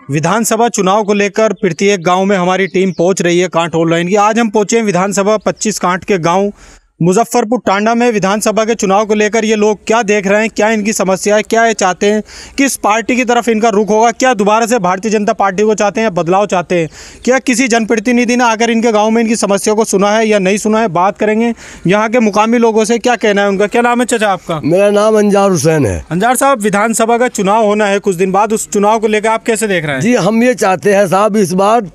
विधानसभा चुनाव को लेकर प्रत्येक गांव में हमारी टीम पहुंच रही है कांट ऑनलाइन की। आज हम पहुंचे हैं विधानसभा 25 कांट के गांव मुजफ्फरपुर टांडा में। विधानसभा के चुनाव को लेकर ये लोग क्या देख रहे हैं, क्या इनकी समस्या है, क्या ये चाहते हैं, किस पार्टी की तरफ इनका रुख होगा, क्या दोबारा से भारतीय जनता पार्टी को चाहते हैं, बदलाव चाहते हैं, क्या किसी जनप्रतिनिधि ने आकर इनके गाँव में इनकी समस्या को सुना है या नहीं सुना है। बात करेंगे यहाँ के मुकामी लोगों से, क्या कहना है उनका। क्या नाम है चाचा आपका? मेरा नाम अंजार हुसैन है। अंजार साहब, विधानसभा का चुनाव होना है कुछ दिन बाद, उस चुनाव को लेकर आप कैसे देख रहे हैं? जी, हम ये चाहते हैं साहब, इस बार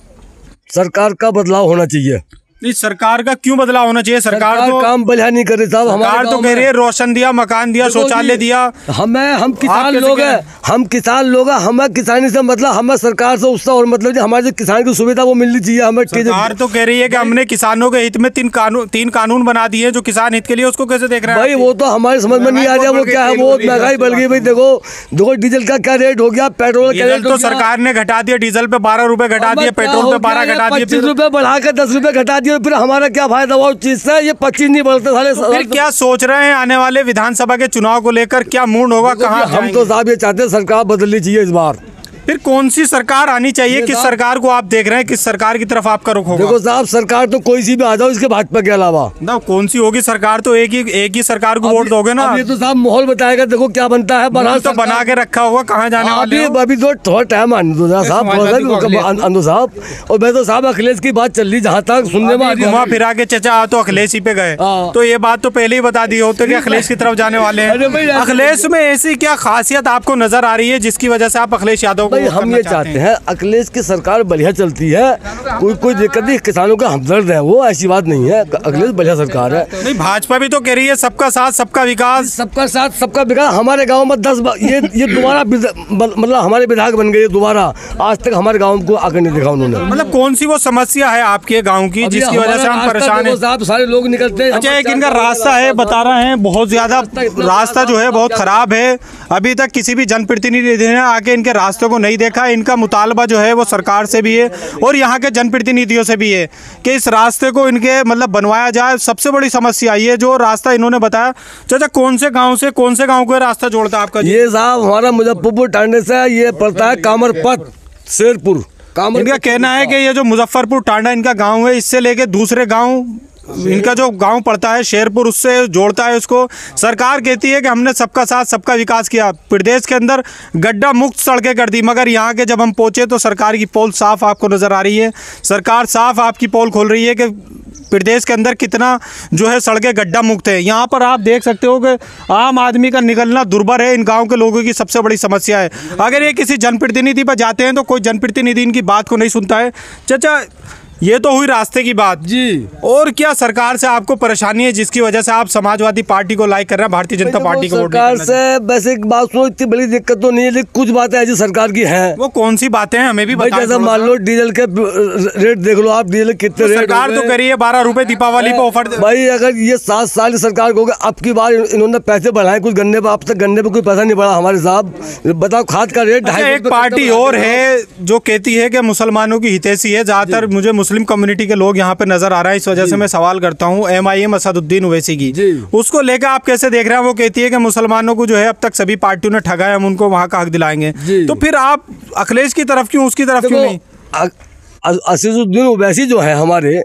सरकार का बदलाव होना चाहिए। इस सरकार का क्यों बदलाव होना चाहिए? सरकार तो काम बढ़िया नहीं कर रही साहब। सरकार तो कह रही है रोशन दिया, मकान दिया, शौचालय दिया। हम किसान लोग हैं, हमें किसानी से मतलब, हमें सरकार से उसका और मतलब हमारे जो किसान की सुविधा वो मिलनी चाहिए हमें। सरकार तो कह रही है कि हमने किसानों के हित में तीन कानून बना दिए जो किसान हित के लिए। उसको कैसे देख रहे हैं भाई? वो तो हमारे समझ में नहीं आ रहा वो क्या है। वो महंगाई बढ़ गई भाई। देखो डीजल का क्या रेट हो गया, पेट्रोल का रेट तो सरकार ने घटा दिया। डीजल पे 12 रुपए घटा दिए, पेट्रोल पे 12 घटा दिए, 25 रुपए बढ़ा कर 10 रुपए घटा दिए। फिर हमारा क्या फायदा हुआ उस चीज से? ये 25 नहीं बढ़ते साले। फिर क्या सोच रहे हैं आने वाले विधानसभा के चुनाव को लेकर? क्या मूड होगा, कहाँ? हम तो साहब ये चाहते हैं सरकार बदलनी चाहिए इस बार। फिर कौन सी सरकार आनी चाहिए? किस सरकार को आप देख रहे हैं? किस सरकार की तरफ आपका रुख होगा? देखो साहब, सरकार तो कोई सी भी आ जाओ इसके भाजपा के अलावा ना। कौन सी होगी सरकार? तो एक ही सरकार को वोट दोगे ना। ये तो साहब माहौल बताएगा। देखो क्या बनता है। तो बना के रखा होगा, कहाँ जाने वाले हो? अभी तो थोड़ा टाइम अंधु साहब। और मैं तो साहब अखिलेश की बात चल रही, जहाँ तक सुनने में घुमा फिरा के चचा तो अखिलेश ही पे गए। तो ये बात तो पहले ही बता दी होते कि अखिलेश की तरफ जाने वाले हैं। अखिलेश में ऐसी क्या खासियत आपको नजर आ रही है जिसकी वजह से आप अखिलेश यादव को? हम ये चाहते हैं अखिलेश की सरकार बढ़िया चलती है, कोई दिक्कत नहीं। किसानों का हमदर्द है वो, ऐसी बात नहीं है। अखिलेश बढ़िया सरकार है। नहीं, भाजपा भी तो कह रही है सबका साथ सबका विकास। सबका साथ सबका विकास। हमारे गांव में 10 ये दोबारा मतलब हमारे विधायक बन गए दोबारा। आज तक हमारे गांव को आकर नहीं देखा उन्होंने। मतलब कौन सी वो समस्या है आपके गाँव की जिसकी वजह से हम परेशान हैं? साहब सारे लोग निकलते हैं। अच्छा, एक इनका रास्ता है, बता रहे हैं बहुत ज्यादा रास्ता जो है बहुत खराब है। अभी तक किसी भी जनप्रतिनिधि ने आके इनके रास्ते को नहीं देखा। इनका मुतालबा जो है वो सरकार से भी है और यहाँ के जनप्रतिनिधियों से भी है कि इस रास्ते को इनके मतलब बनवाया जाए। सबसे बड़ी समस्या ये जो रास्ता इन्होंने बताया। चाचा, कौन से गांव को रास्ता जोड़ता है आपका? ये साहब हमारा मुजफ्फरपुर टांडे से ये पड़ता है कामरपत शेरपुर। इनका कहना है कि ये जो मुजफ्फरपुर टांडा इनका गाँव है, इससे लेके दूसरे गाँव, इनका जो गांव पड़ता है शेरपुर, उससे जोड़ता है उसको। सरकार कहती है कि हमने सबका साथ सबका विकास किया, प्रदेश के अंदर गड्ढा मुक्त सड़कें कर दी। मगर यहाँ के जब हम पहुँचे तो सरकार की पोल साफ आपको नज़र आ रही है। सरकार साफ आपकी पोल खोल रही है कि प्रदेश के अंदर कितना जो है सड़कें गड्ढा मुक्त है। यहाँ पर आप देख सकते हो कि आम आदमी का निकलना दुर्भर है। इन गाँव के लोगों की सबसे बड़ी समस्या है। अगर ये किसी जनप्रतिनिधि पर जाते हैं तो कोई जनप्रतिनिधि इनकी बात को नहीं सुनता है। चाचा, ये तो हुई रास्ते की बात जी, और क्या सरकार से आपको परेशानी है जिसकी वजह से आप समाजवादी पार्टी को लाइक कर रहे हैं, भारतीय जनता पार्टी को वोट? सरकार से वैसे एक बात सुनो, इतनी बड़ी दिक्कत तो नहीं है, लेकिन कुछ बातें ऐसी सरकार की हैं। वो कौन सी बातें हैं हमें भी बताएं। जैसे मान लो डीजल के रेट देख लो आप, डीजल कितने रेट। सरकार तो करी है 12 रुपए दीपावली पे ऑफर। भाई अगर ये 7 साल की सरकार को अब की बार इन्होंने पैसे बढ़ाए कुछ गन्ने पर, अब तक गन्ने पर कोई पैसा नहीं बढ़ा हमारे साहब। बताओ खाद का रेट 2.5। एक पार्टी और है जो कहती है कि मुसलमानों की हितैषी है। ज्यादातर मुझे मुस्लिम कम्युनिटी के लोग यहाँ पे नजर आ रहा है, इस वजह से मैं सवाल करता हूँ MIM असदुद्दीन ओवैसी की, उसको लेकर आप कैसे देख रहे हैं? वो कहती है कि मुसलमानों को जो है अब तक सभी पार्टियों ने ठगा है, हम उनको वहाँ का हक दिलाएंगे। तो फिर आप अखिलेश की तरफ क्यों, उसकी तरफ क्यों नहीं? असदुद्दीन ओवैसी जो है हमारे,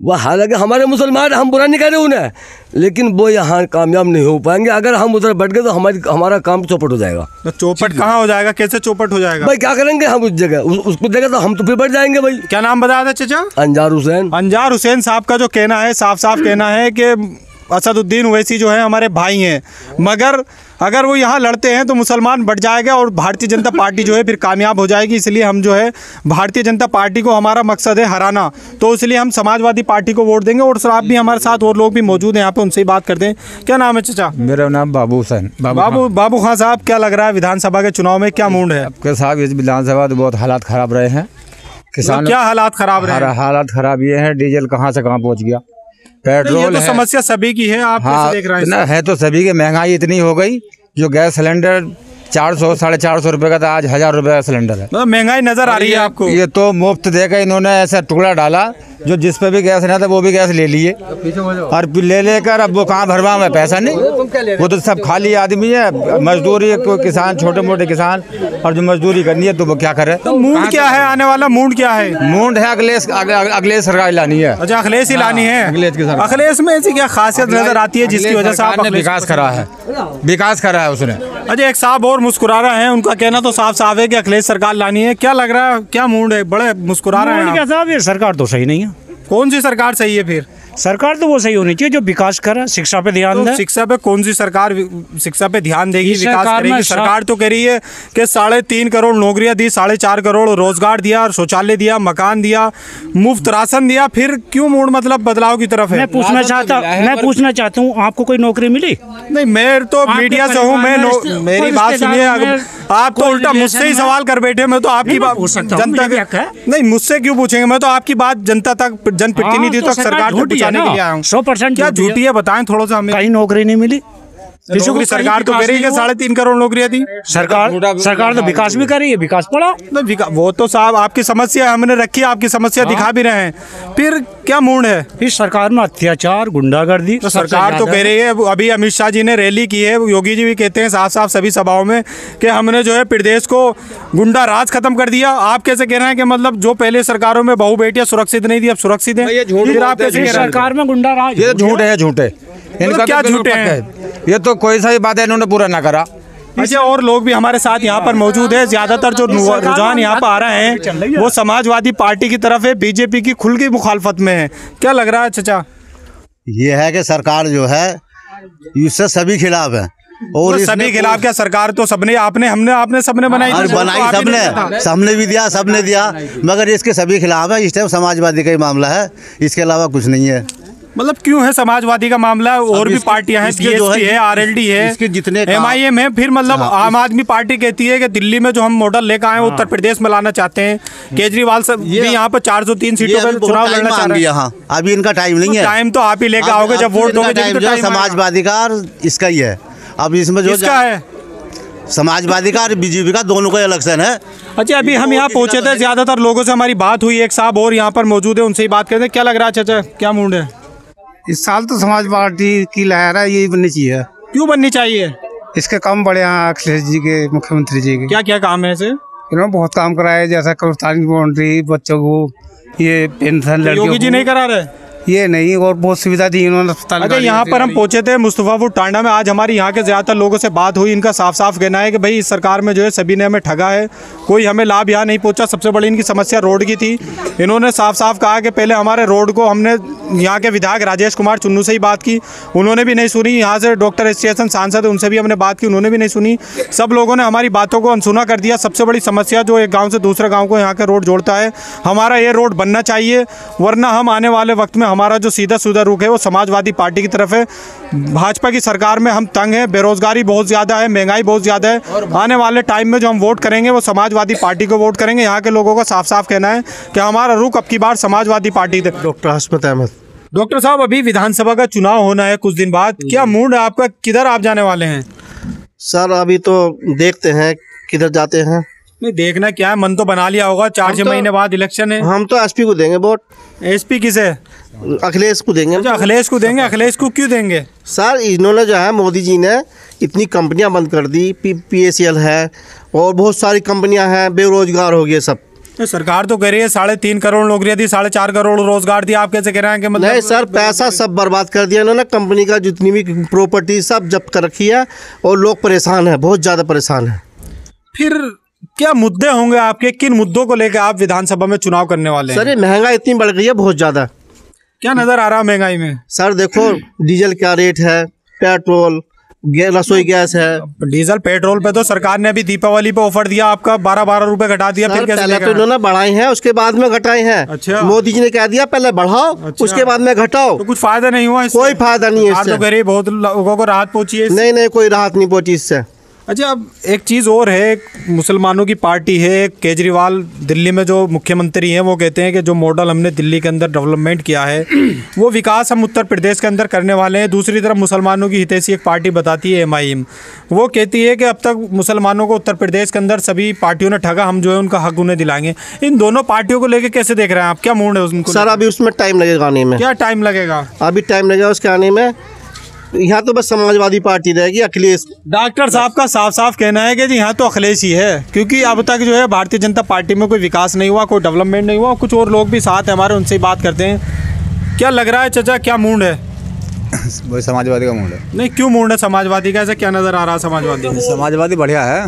वह हालांकि हमारे मुसलमान, हम बुरा नहीं कर रहे उन्हें, लेकिन वो यहाँ कामयाब नहीं हो पाएंगे। अगर हम उधर बैठ गए तो हमारा काम चौपट हो जाएगा। तो चौपट कहाँ हो जाएगा? कैसे चौपट हो जाएगा? भाई क्या करेंगे हम उस जगह, उसको देगा तो हम तो फिर बैठ जाएंगे। भाई क्या नाम बताया था चाचा? अंजार हुसैन। अंजार हुसैन साहब का जो कहना है, साफ साफ कहना है कि असदुद्दीन ओवैसी जो है हमारे भाई हैं, मगर अगर वो यहाँ लड़ते हैं तो मुसलमान बढ़ जाएगा और भारतीय जनता पार्टी जो है फिर कामयाब हो जाएगी। इसलिए हम जो है भारतीय जनता पार्टी को, हमारा मकसद है हराना, तो इसलिए हम समाजवादी पार्टी को वोट देंगे। और आप भी हमारे साथ और लोग भी मौजूद हैं यहाँ पे, उनसे ही बात करते हैं। क्या नाम है चाचा? मेरा नाम बाबू हुसैन। बाबू खान साहब, क्या लग रहा है विधानसभा के चुनाव में क्या मूड है आपके? साहब इस विधानसभा तो बहुत हालात खराब रहे हैं। किसान क्या हालात खराब रहे? हालात खराब ये है, डीजल कहाँ से कहाँ पहुँच गया, पेट्रोल तो समस्या सभी की है। आप कैसे देख रहे हैं? है तो सभी की। महंगाई इतनी हो गई, जो गैस सिलेंडर 400 साढ़े 400 रुपए का था, आज 1000 रुपए का सिलेंडर है। महंगाई नजर आ रही है आपको? ये तो मुफ्त देकर इन्होंने ऐसा टुकड़ा डाला जो जिस पे भी गैस नहीं था वो भी गैस ले लिए और ले लेकर अब वो कहाँ भरवा में पैसा नहीं, वो तो सब खाली आदमी है। मजदूरी कोई किसान, छोटे मोटे किसान, और जो मजदूरी करनी है तो वो क्या करे। तो मूड क्या है आने वाला, मूड क्या है? मूड है अगले सरकार लानी है। अच्छा, अखिलेश ही लानी है। अखिलेश में ऐसी क्या खासियत नजर आती है जिसकी वजह से आप विकास करा है, विकास करा है उसने। अच्छा, एक साहब और मुस्कुरा रहे हैं, उनका कहना तो साफ साफ है कि अखिलेश सरकार लानी है। क्या लग रहा है, क्या मूड है? बड़े मुस्कुरा रहे हैं। क्या साहब, ये सरकार तो सही नहीं है। कौन सी सरकार सही है फिर? सरकार तो वो सही होनी चाहिए जो विकास करे, शिक्षा पे ध्यान दे। शिक्षा पे कौन सी सरकार शिक्षा पे ध्यान देगी, विकास करेगी? सरकार तो कह रही है कि 3.5 करोड़ नौकरियां दी, 4.5 करोड़ रोजगार दिया, और शौचालय दिया, मकान दिया, मुफ्त राशन दिया। फिर क्यों मूड मतलब बदलाव की तरफ है? मैं पूछना चाहता हूँ आपको कोई नौकरी मिली? नहीं, मैं तो मीडिया से हूँ, मैं मेरी बात सुनिए। आप तो उल्टा मुझसे ही सवाल कर बैठे। मैं तो आपकी बात जनता नहीं, मुझसे क्यों पूछेंगे? मैं तो आपकी बात जनता तक, जनप्रतिनिधि तक, सरकार तक पहुंचाने के लिए आया हूँ। 100% क्या झूठी है, बताएं थोड़ा सा हमें। कहीं नौकरी नहीं मिली। सरकार तो कह रही है 3.5 करोड़ नौकरियां दी। सरकार तो विकास भी कर रही है, विकास पड़ा। वो तो साहब आपकी समस्या हमने रखी है, आपकी समस्या दिखा भी रहे हैं। फिर क्या मूड है? इस सरकार में अत्याचार, गुंडागर्दी। तो सरकार तो कह रही है, अभी अमित शाह जी ने रैली की है, योगी जी भी कहते हैं साफ साफ सभी सभाओं में कि हमने जो है प्रदेश को गुंडा राज खत्म कर दिया। आप कैसे कह रहे हैं कि मतलब जो पहले सरकारों में बहू बेटियां सुरक्षित नहीं थी अब सुरक्षित है? सरकार में गुंडा राज, ये झूठ है, झूठे। इनका क्या झूठे हैं? ये तो कोई सा ही बात है, इन्होंने पूरा ना करा। अच्छा, और लोग भी हमारे साथ यहाँ पर मौजूद है। ज्यादातर जो रुझान यहाँ पर आ रहे हैं वो समाजवादी पार्टी की तरफ है, बीजेपी की खुल की मुखालफत में है। क्या लग रहा है चाचा? ये है कि सरकार जो है इससे सभी खिलाफ है। और तो सभी खिलाफ क्या? सरकार तो सबने, आपने सबने बनाई, सबने भी दिया, सबने दिया, मगर इसके सभी खिलाफ है। इस टाइम समाजवादी का ही मामला है, इसके अलावा कुछ नहीं है। मतलब क्यों है समाजवादी का मामला? और भी पार्टियां हैं, बीएसपी है, आरएलडी है, इसके जितने एमआईएम है। फिर मतलब आम आदमी पार्टी कहती है कि दिल्ली में जो हम मॉडल लेकर आए उत्तर प्रदेश में लाना चाहते हैं। केजरीवाल सब भी यहाँ पर 403 सीटों पर चुनाव लड़ना चाह रहे हैं। अभी इनका टाइम नहीं है। टाइम तो आप ही लेकर आओगे जब वोट दोगे। समाजवादी का इसका ही है। अब इसमें जो है समाजवादी का और बीजेपी का दोनों का इलेक्शन है। अच्छा, अभी हम यहाँ पहुंचे थे, ज्यादातर लोगों से हमारी बात हुई। एक साहब और यहाँ पर मौजूद है, उनसे ही बात करते हैं। क्या लग रहा है चाचा, क्या मूड है इस साल? तो समाज पार्टी की लहर है, यही बननी चाहिए। क्यों बननी चाहिए? इसके काम बड़े हैं अखिलेश जी के, मुख्यमंत्री जी के। क्या क्या काम है ऐसे? इन्होंने बहुत काम कराया, जैसा कब्रिस्तान की बाउंड्री, बच्चों को ये पेंशन, लड़कियों योगी जी नहीं करा रहे? ये नहीं, और बहुत सुविधा दी इन्होंने अस्पताल। अच्छा, यहाँ पर हम पहुंचे थे मुस्तफापुर टांडा में। आज हमारी यहाँ के ज़्यादातर लोगों से बात हुई। इनका साफ साफ कहना है कि भाई इस सरकार में जो है सभी ने हमें ठगा है, कोई हमें लाभ यहाँ नहीं पहुंचा। सबसे बड़ी इनकी समस्या रोड की थी। इन्होंने साफ साफ कहा कि पहले हमारे रोड को, हमने यहाँ के विधायक राजेश कुमार चुन्नू से ही बात की, उन्होंने भी नहीं सुनी। यहाँ से डॉक्टर एसोसिएशन सांसद है, उनसे भी हमने बात की, उन्होंने भी नहीं सुनी। सब लोगों ने हमारी बातों को अनसुना कर दिया। सबसे बड़ी समस्या जो एक गाँव से दूसरे गाँव को यहाँ के रोड जोड़ता है, हमारा ये रोड बनना चाहिए, वरना हम आने वाले वक्त में हमारा जो सीधा रुख है वो समाजवादी पार्टी की तरफ है। भाजपा की सरकार में हम तंग हैं, बेरोजगारी बहुत ज्यादा है, महंगाई बहुत ज्यादा है। आने वाले टाइम में जो हम वोट करेंगे वो समाजवादी पार्टी को वोट करेंगे। यहाँ के लोगों का साफ साफ कहना है कि हमारा रुख अब की बार समाजवादी पार्टी तक। डॉक्टर हसमत अहमद। डॉक्टर साहब, अभी विधानसभा का चुनाव होना है कुछ दिन बाद, क्या मूड है आपका? किधर आप जाने वाले हैं? सर अभी तो देखते हैं किधर जाते हैं। नहीं, देखना क्या है, मन तो बना लिया होगा। 4-6 महीने बाद इलेक्शन है। हम तो एसपी को देंगे वोट। एसपी किसे? अखिलेश को देंगे। अच्छा, अखिलेश को देंगे। अखिलेश को क्यों देंगे? सर इन्होंने जो है, मोदी जी ने इतनी कंपनियां बंद कर दी, PACL है और बहुत सारी कंपनियां हैं, बेरोजगार हो गए सब। सरकार तो कह रही है 3.5 करोड़ नौकरियां दी, 4.5 करोड़ रोजगार दिया। आप कैसे कह रहे हैं कि मतलब? नहीं सर, पैसा सब बर्बाद कर दिया इन्होंने। कंपनी का जितनी भी प्रॉपर्टी सब जब्त कर रखी है और लोग परेशान है, बहुत ज्यादा परेशान है। फिर क्या मुद्दे होंगे आपके? किन मुद्दों को लेकर आप विधानसभा में चुनाव करने वाले हैं? सर ये महंगाई इतनी बढ़ गई है, बहुत ज्यादा। क्या नजर आ रहा है महंगाई में? सर देखो डीजल क्या रेट है, पेट्रोल, रसोई गैस है। डीजल पेट्रोल पे तो सरकार ने अभी दीपावली पे ऑफर दिया, आपका 12 रुपए घटा दिया। फिर कैसे? पहले तो इन्होंने बढ़ाए हैं, उसके बाद में घटाए हैं। अच्छा, मोदी जी ने कह दिया पहले बढ़ाओ। अच्छा, उसके बाद में घटाओ। तो कुछ फायदा नहीं हुआ इससे? कोई फायदा नहीं है इससे। तो गरीब बहुत लोगों को राहत पहुंची है? नहीं, कोई राहत नहीं पहुंची इससे। अच्छा, अब एक चीज़ और है, एक मुसलमानों की पार्टी है केजरीवाल, दिल्ली में जो मुख्यमंत्री हैं वो कहते हैं कि जो मॉडल हमने दिल्ली के अंदर डेवलपमेंट किया है वो विकास हम उत्तर प्रदेश के अंदर करने वाले हैं। दूसरी तरफ मुसलमानों की हितैषी एक पार्टी बताती है MIM, वो कहती है कि अब तक मुसलमानों को उत्तर प्रदेश के अंदर सभी पार्टियों ने ठगा, हम जो है उनका हक उन्हें दिलाएंगे। इन दोनों पार्टियों को लेकर कैसे देख रहे हैं आप, क्या मूड है उनको? सर अभी उसमें टाइम लगेगा आने में। क्या टाइम लगेगा? अभी टाइम लगेगा उसके आने में। यहाँ तो बस समाजवादी पार्टी रहेगी, अखिलेश। डॉक्टर साहब का साफ साफ कहना है कि जी यहाँ तो अखिलेश ही है, क्योंकि अब तक जो है भारतीय जनता पार्टी में कोई विकास नहीं हुआ, कोई डेवलपमेंट नहीं हुआ। कुछ और लोग भी साथ हैं हमारे, उनसे ही बात करते हैं। क्या लग रहा है चाचा, क्या मूड है? वही समाजवादी का मूड है। नहीं, क्यों मूड है समाजवादी का? ऐसा क्या नजर आ रहा है समाजवादी? समाजवादी बढ़िया है।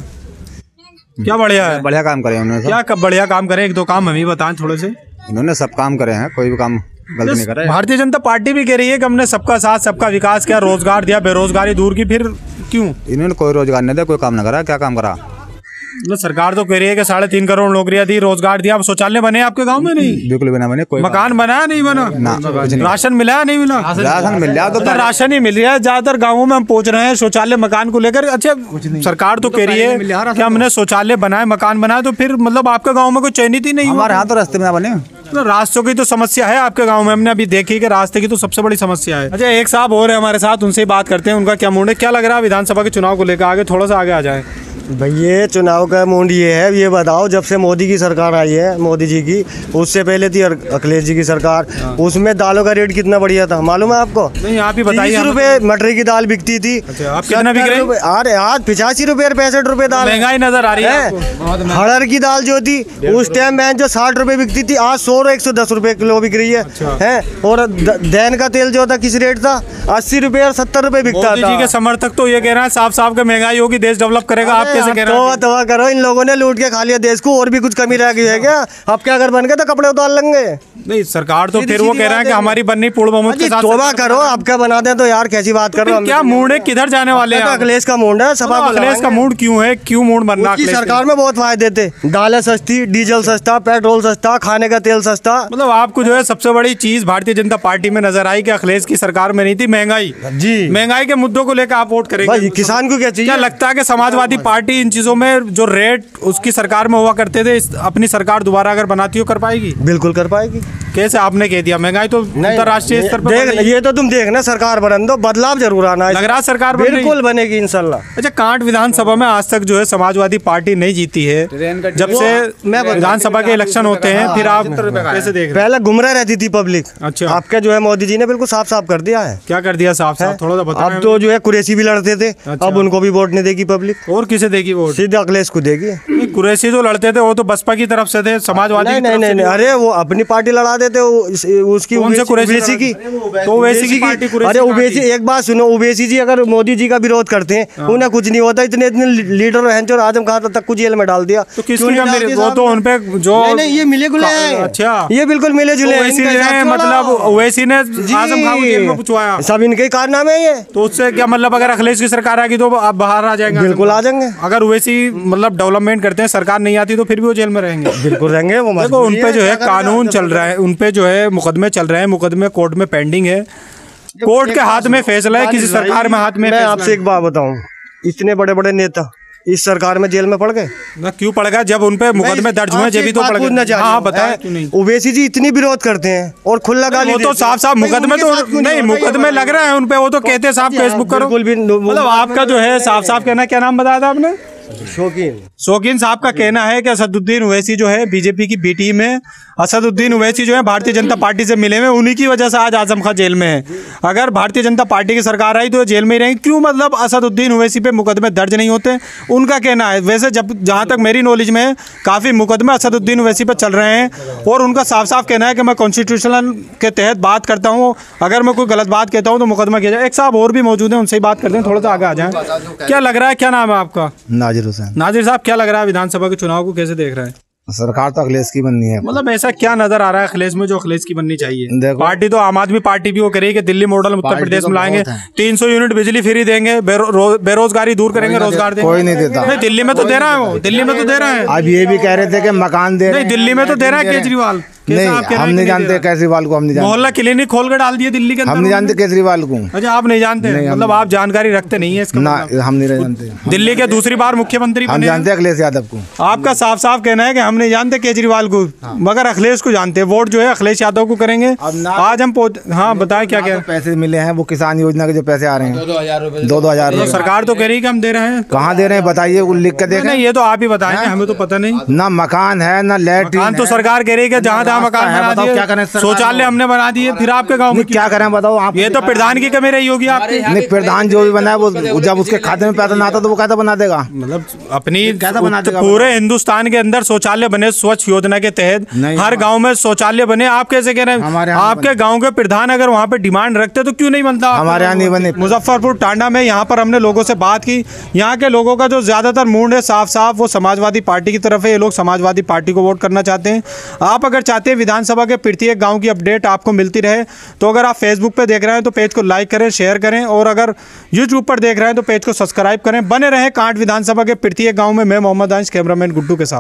क्या बढ़िया है? बढ़िया काम करे उन्होंने। क्या कब बढ़िया काम करे? एक दो काम हमें बताएं थोड़े से। उन्होंने सब काम करे हैं, कोई भी काम गलत नहीं करे। भारतीय जनता पार्टी भी कह रही है कि हमने सबका साथ सबका विकास किया, रोजगार दिया, बेरोजगारी दूर की, फिर क्यों? इन्होंने कोई रोजगार नहीं दिया, कोई काम नहीं करा। क्या काम करा? सरकार तो कह रही है कि 3.5 करोड़ नौकरियां दी, रोजगार दिया। अब शौचालय बने आपके गांव में? नहीं, बिल्कुल भी ना बने। कोई मकान बना नहीं बना? राशन मिला नहीं मिला? राशन मिल जाए तो राशन ही मिल रहा है। ज्यादातर गाँवों में हम पहुंच रहे हैं शौचालय मकान को लेकर। अच्छा, सरकार तो कह रही है कि हमने शौचालय बनाए, मकान बनाए, तो फिर मतलब आपके गाँव में कोई चयनित ही नहीं? हमारे यहाँ तो रास्ते में ना बने। रास्तों की तो समस्या है आपके गांव में, हमने अभी देखी कि रास्ते की तो सबसे बड़ी समस्या है। अच्छा, एक साहब और है हमारे साथ, उनसे ही बात करते हैं, उनका क्या मूड है, क्या लग रहा है विधानसभा के चुनाव को लेकर? आगे थोड़ा सा आगे आ जाए भैया। चुनाव का मूड ये है, ये बताओ, जब से मोदी की सरकार आई है, मोदी जी की, उससे पहले थी अखिलेश जी की सरकार, उसमें दालों का रेट कितना बढ़िया था मालूम है आपको? नहीं, आप ही बताइए। 30 रुपए मटर की दाल बिकती थी। अच्छा, आप कितना बिक रहे हैं? अरे आज 85 रुपए और 65 रुपए दाल। महंगाई नजर आ रही है। हड़र की दाल जो थी उस टाइम में जो 60 रुपए बिकती थी, आज 100 और 110 रुपए किलो बिक रही है। और दैन का तेल जो था किस रेट था? 80 रुपए और 70 रुपए बिकता था। जी के समर्थक तो ये कह रहे हैं साफ साफ के महंगाई होगी, देश डेवलप करेगा। आप कैसे कह रहे हैं? करो, इन लोगों ने लूट के खा लिया देश को, और भी कुछ कमी रह गई है क्या? अब क्या घर बन गए तो कपड़े उतार लेंगे? नहीं, सरकार तो फिर वो कह रहे हैं कि हमारी बननी पूर्ण बहुमत के साथ। तौबा करो, अब क्या बना दें तो यार, कैसी बात कर रहे हो? क्या मूड है, किधर जाने वाले हैं? अखिलेश का मूड है, सभा अखिलेश का मूड क्यों है, क्यों मूड बनना? सरकार में बहुत फायदे थे, दालें सस्ती, डीजल सस्ता, पेट्रोल सस्ता, खाने का तेल सस्ता। मतलब आपको जो है सबसे बड़ी चीज भारतीय जनता पार्टी में नजर आई कि अखिलेश की सरकार में नहीं थी, महंगाई। जी, महंगाई के मुद्दों को लेकर आप वोट करेंगे? किसान को क्या चाहिए? क्या लगता है कि समाजवादी पार्टी इन चीजों में जो रेट उसकी सरकार में हुआ करते थे, अपनी सरकार दोबारा अगर बनाती हो कर पाएगी? बिल्कुल कर पाएगी। कैसे? आपने कह दिया महंगाई तो अंतरराष्ट्रीय स्तर पर। ये तो तुम देखना, सरकार बन दो, बदलाव जरूर आना है। लग रहा सरकार बिल्कुल बनेगी इंशाल्लाह। अच्छा, कांट विधानसभा में आज तक जो है समाजवादी पार्टी नहीं जीती है। जब से विधानसभा के इलेक्शन होते हैं, फिर आप कैसे देख रहे हैं? पहले गुमराह रहती थी पब्लिक। अच्छा, आपका जो है मोदी जी ने बिल्कुल साफ साफ कर दिया है। क्या कर दिया साफ साफ? थोड़ा सा बताओ। अब तो जो है कुरैशी भी लड़ते थे, अब उनको भी वोट नहीं देगी पब्लिक। और किसे देगी वोट? सीधे अखिलेश को देगी। कुरैशी जो लड़ते थे वो तो बसपा की तरफ से थे, समाजवादी नहीं, अरे वो अपनी पार्टी लड़ा देते, उसकी ओवैसी की। तो ओवैसी की पार्टी कुरैशी। अरे ओवैसी, एक बात सुनो, ओवैसी जी अगर मोदी जी का विरोध करते हैं, उन्हें कुछ नहीं होता। इतने लीडर हैं जो आजम खान तक को जेल में डाल दिया। तो किसकी? वो तो उनपे जो नहीं, ये मिले जुले हैं। अच्छा, ये बिल्कुल मिले जुले हैं। मतलब ओवैसी ने आजम खान को जेल में पुचवाया, सब इनके कारनामे हैं ये। तो उससे क्या मतलब? अगर अखिलेश की सरकार आएगी तो आप बाहर आ जाएंगे? बिल्कुल आ जाएंगे। अगर ओवैसी मतलब डेवलपमेंट करते हैं, सरकार नहीं आती तो फिर भी वो जेल में रहेंगे? बिल्कुल रहेंगे। वो देखो, उनपे जो है कानून चल रहा है, उनपे जो है मुकदमे चल रहे हैं, मुकदमे कोर्ट में पेंडिंग है, कोर्ट के हाथ में फैसला है, किसी सरकार में हाथ में। मैं आपसे एक बात बताऊं, इतने बड़े बड़े नेता इस सरकार में जेल में पड़ गए ना? क्यों पड़ गए? जब उनपे मुकदमे दर्ज हुए जब भी तो पड़ गए। हाँ, बताएं। ओवैसी जी इतनी विरोध करते हैं और खुला गाली वो तो साफ साफ मुकदमे तो नहीं, मुकदमे लग रहे हैं उनपे, वो तो कहते हैं साहब फेसबुक करो। मतलब आपका जो है साफ साफ कहना, क्या नाम बताया था आपने? शौकीन साहब का कहना है कि असदुद्दीन ओवैसी जो है बीजेपी की बी टीम है। असदुद्दीन ओवैसी जो है भारतीय जनता पार्टी से मिले हुए, उन्हीं की वजह से आज आजम खान जेल में है। अगर भारतीय जनता पार्टी की सरकार आई तो जेल में ही रहेंगे। क्यों? मतलब असदुद्दीन ओवैसी पे मुकदमे दर्ज नहीं होते, उनका कहना है। वैसे जहाँ तक मेरी नॉलेज में काफ़ी मुकदमे असदुद्दीन ओवैसी पे चल रहे हैं, और उनका साफ साफ कहना है कि मैं कॉन्स्टिट्यूशनल के तहत बात करता हूँ, अगर मैं कोई गलत बात कहता हूँ तो मुकदमा किया जाए। एक साहब और भी मौजूद हैं, उनसे ही बात करते हैं, थोड़ा सा आगे आ जाए। क्या लग रहा है, क्या नाम है आपका? नाजिर हुसैन। नाजिर साहब, क्या लग रहा है विधानसभा के चुनाव को कैसे देख रहे हैं? सरकार तो अखिलेश की बननी है। मतलब ऐसा क्या नजर आ रहा है अखिलेश में जो अखिलेश की बननी चाहिए? देखो, पार्टी तो आम आदमी पार्टी भी वो करेगी कि दिल्ली मॉडल उत्तर प्रदेश में लाएंगे, 300 यूनिट बिजली फ्री देंगे, बेरोजगारी दूर करेंगे, रोजगार देंगे। कोई नहीं देता। नहीं, दिल्ली में तो दे रहा है, वो दिल्ली में तो दे रहा है। अब ये भी कह रहे थे कि मकान दे, नहीं, दिल्ली में तो दे रहा है केजरीवाल। कैसा आप कह रहे हैं हम कि नहीं जानते दे रहा? केजरीवाल को, हम नहीं जानते। मोहल्ला क्लिनिक खोल कर डाल दिए दिल्ली के अंदर हम नहीं जानते उन्होंने? केजरीवाल को। अच्छा, आप नहीं जानते, मतलब आप जानकारी रखते नहीं है इसका ना, मतलब। हम नहीं जानते। दिल्ली के दूसरी बार मुख्यमंत्री हम बने जानते हैं अखिलेश यादव को। आपका साफ साफ कहना है कि हम नहीं जानते केजरीवाल को, मगर अखिलेश को जानते हैं। वोट जो है अखिलेश यादव को करेंगे। आज हम हाँ बताएं क्या क्या पैसे मिले हैं, वो किसान योजना के जो पैसे आ रहे हैं 2,000 रुपए। सरकार तो कह रही है कि हम दे रहे हैं। कहाँ दे रहे हैं बताइए, वो लिख के देखें। नहीं, ये तो आप ही बताएंगे, हमें तो पता नहीं। ना मकान है ना लैट्रिन। मकान तो सरकार कह रही है कि जहाँ जहाँ मकान बना बताओ क्या करें, दिए, शौचालय हमने बना दिए, फिर आपके गाँव में क्या करें बताओ आप। ये तो प्रधान की कमी रही होगी आपकी। नहीं, प्रधान जो भी बना है वो जब उसके खाते में पैसा ना आता तो वो कैसा बना देगा। मतलब अपनी कैसा बना देगा पूरे हिंदुस्तान के अंदर शौचालय बने स्वच्छ योजना के तहत, हर गांव में शौचालय बने। आप कैसे कह रहे हैं? आपके गांव के प्रधान अगर वहां पे डिमांड रखते तो क्यों नहीं बनता? हमारे यहाँ नहीं बने। मुजफ्फरपुर टांडा में यहाँ पर हमने लोगों से बात की। यहाँ के लोगों का जो ज्यादातर मूड है साफ साफ वो समाजवादी पार्टी की तरफ है। ये लोग समाजवादी पार्टी को वोट करना चाहते हैं। आप अगर चाहते हैं विधानसभा के प्रत्येक गाँव की अपडेट आपको मिलती रहे तो अगर आप फेसबुक पे देख रहे हैं तो पेज को लाइक करें, शेयर करें, और अगर यूट्यूब पर देख रहे हैं तो पेज को सब्सक्राइब करें। बने रहें कांट विधानसभा के प्रत्येक गांव में। मैं मोहम्मद आंश, कैमरामैन गुड्डू के साथ।